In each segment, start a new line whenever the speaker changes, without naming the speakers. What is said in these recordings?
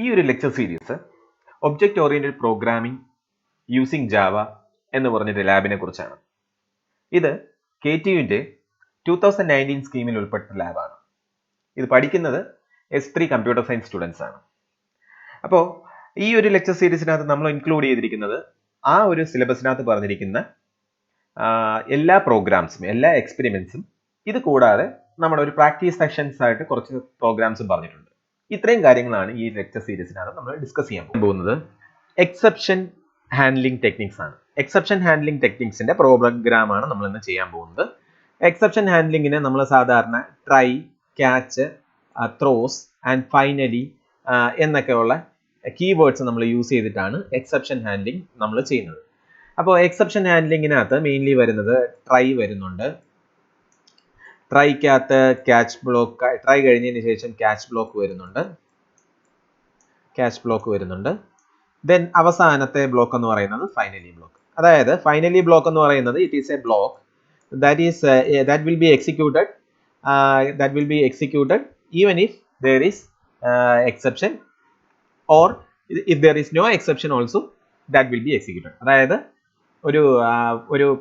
ഈ ഒരു lecture series object oriented programming using Java എന്ന് പറഞ്ഞൊരു ലാബിനെ കുറിച്ചാണ്. ഇത് KTUവിന്റെ 2019 സ്കീമിൽ ഉൾപ്പെട്ട ലാബാണ്. ഇത് പഠിക്കുന്നത് S3 കമ്പ്യൂട്ടർ സയൻസ് സ്റ്റുഡൻസ് ആണ്. അപ്പോൾ ഈ ഒരു ലെക്ചർ സീരീസിനകത്ത് നമ്മൾ ഇൻക്ലൂഡ് ചെയ്തിരിക്കുന്നത് ആ ഒരു സിലബസിനകത്ത് പറഞ്ഞിരിക്കുന്ന എല്ലാ പ്രോഗ്രാംസും എല്ലാ എക്സ്പെരിമെന്റ്സും, ഇത് കൂടാതെ നമ്മുടെ ഒരു പ്രാക്ടീസ് സെഷൻസ് ആയിട്ട് കുറച്ച് പ്രോഗ്രാംസും പറഞ്ഞിട്ടുണ്ട്. ഇത്രയും കാര്യങ്ങളാണ് ഈ ലെക്ചർ സീരീസിനകത്ത് നമ്മൾ ഡിസ്കസ് ചെയ്യാൻ പോകുന്നത്. എക്സെപ്ഷൻ ഹാൻഡ്ലിംഗ് ടെക്നിക്സ് ആണ്. എക്സെപ്ഷൻ ഹാൻഡ്ലിംഗ് ടെക്നിക്സിന്റെ പ്രോഗ്രാമാണ് നമ്മൾ ഇന്ന് ചെയ്യാൻ പോകുന്നത്. എക്സെപ്ഷൻ ഹാൻഡ്ലിങ്ങിന് നമ്മൾ സാധാരണ try, catch, throws and finally എന്നൊക്കെയുള്ള കീവേഡ്സ് നമ്മൾ യൂസ് ചെയ്തിട്ടാണ് എക്സെപ്ഷൻ ഹാൻഡ്ലിംഗ് നമ്മൾ ചെയ്യുന്നത്. അപ്പോൾ എക്സെപ്ഷൻ ഹാൻഡ്ലിങ്ങിനകത്ത് മെയിൻലി വരുന്നത് ട്രൈ വരുന്നുണ്ട്. ട്രൈക്കകത്ത് ക്യാച്ച് ബ്ലോക്ക്, ട്രൈ കഴിഞ്ഞതിന് ശേഷം ക്യാച്ച് ബ്ലോക്ക് വരുന്നുണ്ട്. ദെൻ അവസാനത്തെ ബ്ലോക്ക് എന്ന് പറയുന്നത് ഫൈനലി ബ്ലോക്ക്. അതായത് ഫൈനലി ബ്ലോക്ക് എന്ന് പറയുന്നത് it is A block that will be executed even if there is exception, or if there is no exception also that will be executed. അതായത് ഒരു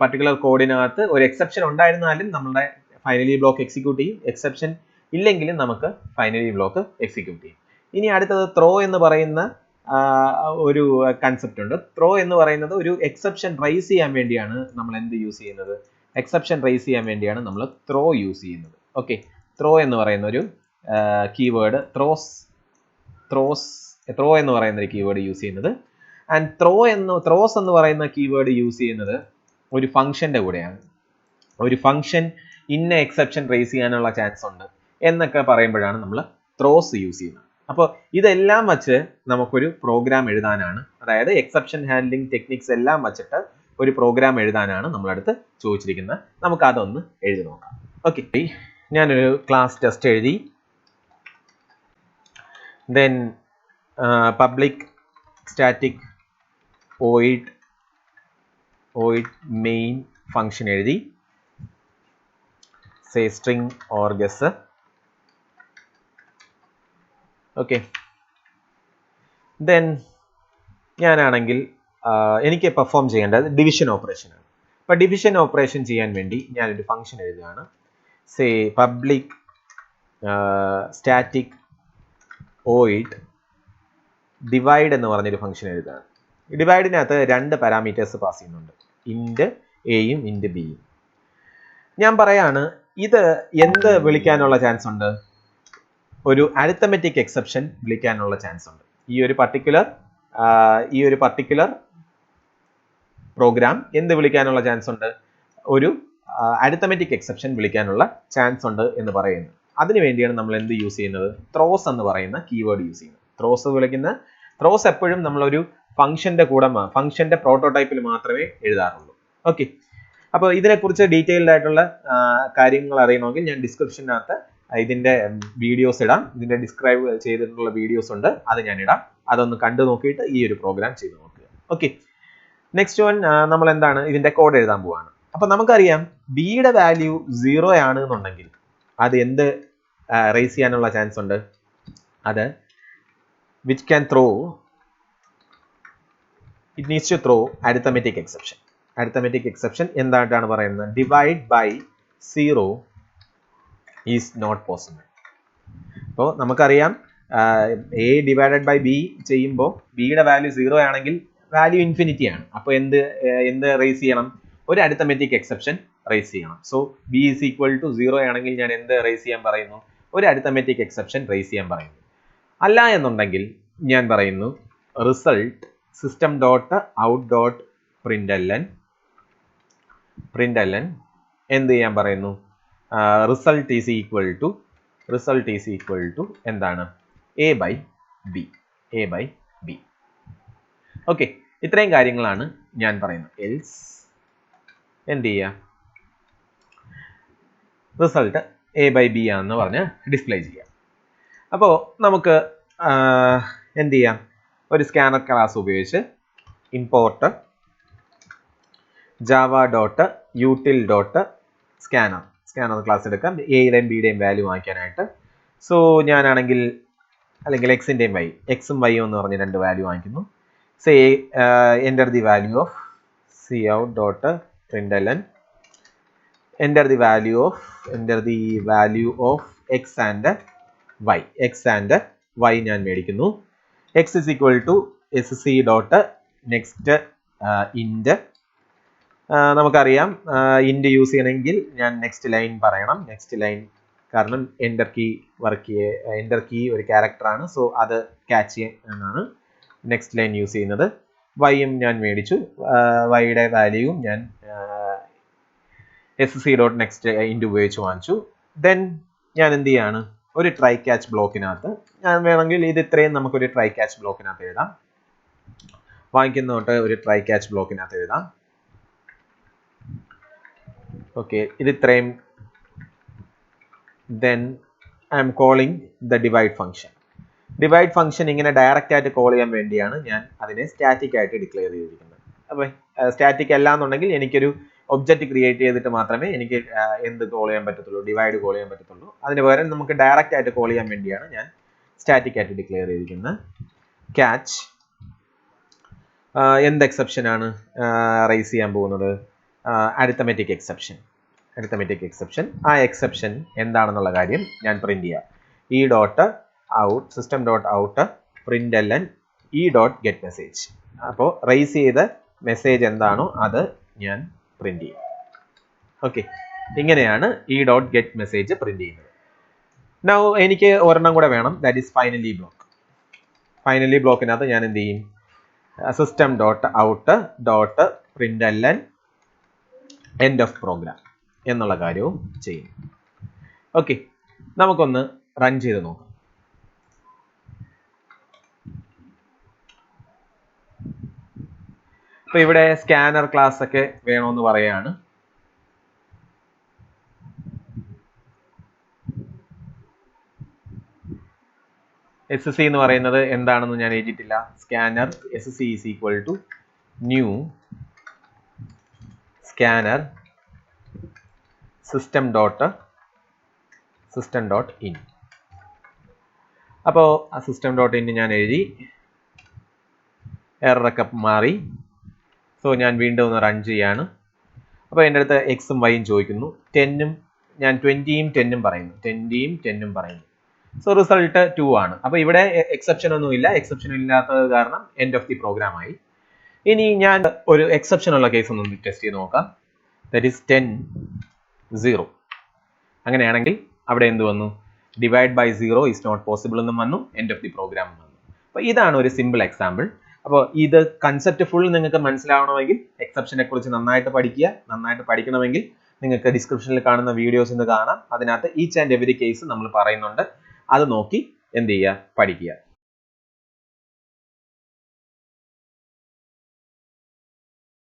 particular കോഡിനകത്ത് ഒരു exception ഉണ്ടായിരുന്നാലും നമ്മുടെ finally block execute ചെയ്യും, exception ഇല്ലെങ്കിലും നമുക്ക് finally block execute ചെയ്യും. ഇനി അടുത്തത് ത്രോ എന്ന് പറയുന്ന ഒരു കൺസെപ്റ്റ് ഉണ്ട്. ത്രോ എന്ന് പറയുന്നത് ഒരു എക്സെപ്ഷൻ റൈസ് ചെയ്യാൻ വേണ്ടിയാണ് നമ്മൾ എന്ത് യൂസ് ചെയ്യുന്നത്, എക്സെപ്ഷൻ റൈസ് ചെയ്യാൻ വേണ്ടിയാണ് നമ്മൾ ത്രോ യൂസ് ചെയ്യുന്നത്. ഓക്കെ, ത്രോ എന്ന് പറയുന്ന ഒരു കീവേഡ്, ത്രോ എന്ന് പറയുന്ന ഒരു കീവേഡ് യൂസ് ചെയ്യുന്നത്. ആൻഡ് ത്രോസ് എന്ന് പറയുന്ന കീവേഡ് യൂസ് ചെയ്യുന്നത് ഒരു ഫംഗ്ഷന്റെ കൂടെയാണ്. ഒരു ഫംഗ്ഷൻ ഇന്ന എക്സെപ്ഷൻ റൈസ് ചെയ്യാനുള്ള ചാൻസ് ഉണ്ട് എന്നൊക്കെ പറയുമ്പോഴാണ് നമ്മൾ ത്രോസ് യൂസ് ചെയ്യുന്നത്. അപ്പോൾ ഇതെല്ലാം വച്ച് നമുക്കൊരു പ്രോഗ്രാം എഴുതാനാണ്, അതായത് എക്സെപ്ഷൻ ഹാൻഡ്ലിംഗ് ടെക്നിക്സ് എല്ലാം വച്ചിട്ട് ഒരു പ്രോഗ്രാം എഴുതാനാണ് നമ്മളടുത്ത് ചോദിച്ചിരിക്കുന്നത്. നമുക്ക് അതൊന്ന് എഴുതി നോക്കാം. ഓക്കെ, ഞാനൊരു ക്ലാസ് ടെസ്റ്റ് എഴുതി. Then public static void main function എഴുതി, say string args. Okay, then ഞാനാണെങ്കിൽ എനിക്ക് പെർഫോം ചെയ്യേണ്ടത് ഡിവിഷൻ ഓപ്പറേഷൻ ആണ്. അപ്പോൾ ഡിവിഷൻ ഓപ്പറേഷൻ ചെയ്യാൻ വേണ്ടി ഞാനൊരു ഫംഗ്ഷൻ എഴുതുകയാണ്. Say public static void divide എന്ന് പറഞ്ഞൊരു ഫംഗ്ഷൻ എഴുതുകയാണ്. ഡിവൈഡിനകത്ത് രണ്ട് പാരാമീറ്റേഴ്സ് പാസ് ചെയ്യുന്നുണ്ട്, ഇൻറ്റ് എയും ഇൻറ്റ് ബിയും. ഞാൻ പറയാണ് ഇത് എന്ത് വിളിക്കാനുള്ള ചാൻസ് ഉണ്ട്, ഒരു അരിത്തമെറ്റിക് എക്സെപ്ഷൻ വിളിക്കാനുള്ള ചാൻസ് ഉണ്ട്. ഈ ഒരു പർട്ടിക്കുലർ പ്രോഗ്രാം എന്ത് വിളിക്കാനുള്ള ചാൻസ് ഉണ്ട്, ഒരു അരിത്തമെറ്റിക് എക്സെപ്ഷൻ വിളിക്കാനുള്ള ചാൻസ് ഉണ്ട് എന്ന് പറയുന്നു. അതിനു വേണ്ടിയാണ് നമ്മൾ എന്ത് യൂസ് ചെയ്യുന്നത്, ത്രോസ് എന്ന് പറയുന്ന കീവേഡ് യൂസ് ചെയ്യുന്നത്. ത്രോസ് എപ്പോഴും നമ്മളൊരു ഫംഗ്ഷന്റെ കൂടെ, ഫംഗ്ഷന്റെ പ്രോട്ടോടൈപ്പിൽ മാത്രമേ എഴുതാറുള്ളൂ. ഓക്കെ, അപ്പോൾ ഇതിനെക്കുറിച്ച് ഡീറ്റെയിൽഡ് ആയിട്ടുള്ള കാര്യങ്ങൾ അറിയണമെങ്കിൽ ഞാൻ ഡിസ്ക്രിപ്ഷനകത്ത് ഇതിന്റെ വീഡിയോസ് ഇടാം. ഇതിന്റെ ഡിസ്ക്രൈബ് ചെയ്തിട്ടുള്ള വീഡിയോസ് ഉണ്ട്, അത് ഞാൻ ഇടാം. അതൊന്ന് കണ്ടു നോക്കിയിട്ട് ഈ ഒരു പ്രോഗ്രാം ചെയ്ത് നോക്കുക. ഓക്കെ, നെക്സ്റ്റ് വൺ നമ്മൾ എന്താണ് ഇതിന്റെ കോഡ് എഴുതാൻ പോവാണ്. അപ്പൊ നമുക്കറിയാം ബിയുടെ വാല്യൂ 0 ആണ് എന്നുണ്ടെങ്കിൽ അത് എന്ത് റൈസ് ചെയ്യാനുള്ള ചാൻസ് ഉണ്ട്, അത് which can throw, it needs to throw arithmetic exception. Arithmetic exception എന്തായിട്ടാണ് പറയുന്നത്, divide by 0 is not possible. അപ്പോൾ നമുക്കറിയാം a divided by b ചെയ്യുമ്പോൾ ബിയുടെ വാല്യൂ 0 ആണെങ്കിൽ വാല്യൂ ഇൻഫിനിറ്റി ആണ്. അപ്പോൾ എന്ത് റൈസ് ചെയ്യണം, ഒരു arithmetic exception റൈസ് ചെയ്യണം. So b is equal to 0 ആണെങ്കിൽ ഞാൻ എന്ത് റൈസ് ചെയ്യാൻ പറയുന്നു, ഒരു arithmetic exception റൈസ് ചെയ്യാൻ പറയുന്നു. അല്ല എന്നുണ്ടെങ്കിൽ ഞാൻ പറയുന്നു result system dot out dot println എന്ത് ചെയ്യാൻ പറയുന്നു, റിസൾട്ട് ഈസ് ഈക്വൽ ടു എന്താണ്, a by b. ഓക്കെ, ഇത്രയും കാര്യങ്ങളാണ് ഞാൻ പറയുന്നത്. എൽസ് എന്ത് ചെയ്യുക, റിസൾട്ട് a by b ആണെന്ന് പറഞ്ഞ് ഡിസ്പ്ലേ ചെയ്യുക. അപ്പോൾ നമുക്ക് എന്ത് ചെയ്യാം, ഒരു സ്കാനർ ക്ലാസ് ഉപയോഗിച്ച് ഇമ്പോർട്ട് java.util.scanner ക്ലാസ് എടുക്കാം, എയുടെയും ബിയുടെയും വാല്യൂ വാങ്ങിക്കാനായിട്ട്. സോ ഞാനാണെങ്കിൽ അല്ലെങ്കിൽ എക്സിൻ്റെയും വൈ, എക്സും വൈയും എന്ന് പറഞ്ഞ് രണ്ട് വാല്യൂ വാങ്ങിക്കുന്നു. Say enter the value of C out dot println enter the value of x and y. x and y ഞാൻ മേടിക്കുന്നു. x is equal to sc dot next int. നമുക്കറിയാം int യൂസ് ചെയ്യണമെങ്കിൽ ഞാൻ next line പറയണം. Next line കാരണം enter key ഒരു character ആണ്. So അത് catch ചെയ്യാനാണ് നെക്സ്റ്റ് ലൈൻ യൂസ് ചെയ്യുന്നത്. വൈയും ഞാൻ മേടിച്ചു. വൈയുടെ വാല്യൂവും ഞാൻ sc.next int ഉപയോഗിച്ച് വാങ്ങിച്ചു. ദെൻ ഞാൻ എന്ത് ചെയ്യാണ്, ഒരു ട്രൈ ക്യാച്ച് ബ്ലോക്കിനകത്ത് ഞാൻ വേണമെങ്കിൽ ഇത് ഇത്രയും നമുക്കൊരു ട്രൈ ക്യാച്ച് ബ്ലോക്കിനകത്ത് എഴുതാം. വാങ്ങിക്കുന്ന തൊട്ട് ഒരു ട്രൈ ക്യാച്ച് ബ്ലോക്കിനകത്ത് എഴുതാം. ഓക്കെ, ഇത് ഇത്രയും. Then I M calling the divide function. Divide function ഇങ്ങനെ ഡയറക്റ്റ് ആയിട്ട് കോൾ ചെയ്യാൻ വേണ്ടിയാണ് ഞാൻ അതിനെ സ്റ്റാറ്റിക് ആയിട്ട് ഡിക്ലെയർ ചെയ്തിരിക്കുന്നത്. അപ്പോൾ സ്റ്റാറ്റിക് അല്ല എന്നുണ്ടെങ്കിൽ എനിക്കൊരു ഒബ്ജക്റ്റ് ക്രിയേറ്റ് ചെയ്തിട്ട് മാത്രമേ എനിക്ക് എന്ത് കോൾ ചെയ്യാൻ പറ്റത്തുള്ളൂ, ഡിവൈഡ് കോൾ ചെയ്യാൻ പറ്റത്തുള്ളൂ. അതിന് പകരം നമുക്ക് ഡയറക്റ്റ് ആയിട്ട് കോൾ ചെയ്യാൻ വേണ്ടിയാണ് ഞാൻ സ്റ്റാറ്റിക് ആയിട്ട് ഡിക്ലെയർ ചെയ്തിരിക്കുന്നത്. ക്യാച്ച് എന്ത് എക്സെപ്ഷൻ ആണ് റൈസ് ചെയ്യാൻ പോകുന്നത്? Arithmetic exception. ആ എക്സെപ്ഷൻ എന്താണെന്നുള്ള കാര്യം ഞാൻ പ്രിന്റ് ചെയ്യാം. E dot out system dot out println E dot get message. അപ്പോൾ റൈസ് ചെയ്ത മെസ്സേജ് എന്താണോ അത് ഞാൻ പ്രിന്റ് ചെയ്യും. ഓക്കെ, ഇങ്ങനെയാണ് E dot get message print ചെയ്യുന്നത്. നൗ എനിക്ക് ഒരെണ്ണം കൂടെ വേണം, that is finally block. Finally ബ്ലോക്കിനകത്ത് ഞാൻ എന്ത് ചെയ്യും? System dot out dot println end of program എന്നുള്ള കാര്യവും ചെയ്യും. ഓക്കെ, നമുക്കൊന്ന് റൺ ചെയ്ത് നോക്കാം. അപ്പൊ ഇവിടെ സ്കാനർ ക്ലാസ് ഒക്കെ വേണമെന്ന് പറയാണ്. SC എന്ന് പറയുന്നത് എന്താണെന്ന് ഞാൻ എഴുതിയിട്ടില്ല. Scanner SC is equal to new scanner system dot in. അപ്പോൾ ആ സിസ്റ്റം ഡോട്ട് ഇൻ ഞാൻ എഴുതി, എററൊക്കെ മാറി. സോ ഞാൻ വീണ്ടും ഒന്ന് റൺ ചെയ്യാണ്. അപ്പോൾ എൻ്റെ അടുത്ത് എക്സും വൈയും ചോദിക്കുന്നു. 10ഉം ഞാൻ 20യും 10ഉം പറയുന്നു. സോ റിസൾട്ട് 2 ആണ്. അപ്പോൾ ഇവിടെ എക്സെപ്ഷൻ ഒന്നുമില്ല. എക്സെപ്ഷൻ ഇല്ലാത്തത് കാരണം എൻഡ് ഓഫ് ദി പ്രോഗ്രാം ആയി. ഇനി ഞാൻ ഒരു എക്സെപ്ഷൻ ഉള്ള കേസ് ഒന്ന് ടെസ്റ്റ് ചെയ്ത് നോക്കാം. That is 10 0. അങ്ങനെയാണെങ്കിൽ അവിടെ എന്ത് വന്നു? Divide by 0 is not possible എന്നും വന്നു, എൻഡ് ഓഫ് ദി പ്രോഗ്രാം വന്നു. അപ്പോൾ ഇതാണ് ഒരു സിമ്പിൾ എക്സാമ്പിൾ. അപ്പോൾ ഇത് കൺസെപ്റ്റ് ഫുൾ നിങ്ങൾക്ക് മനസ്സിലാവണമെങ്കിൽ എക്സെപ്ഷനെ കുറിച്ച് നന്നായിട്ട് പഠിക്കണമെങ്കിൽ നിങ്ങൾക്ക് ഡിസ്ക്രിപ്ഷനിൽ കാണുന്ന വീഡിയോസ് ഇന്ന് കാണാം. അതിനകത്ത് ഈച്ച് ആൻഡ് എവരി കേസ് നമ്മൾ പറയുന്നുണ്ട്. അത് നോക്കി എന്ത് ചെയ്യുക, പഠിക്കുക.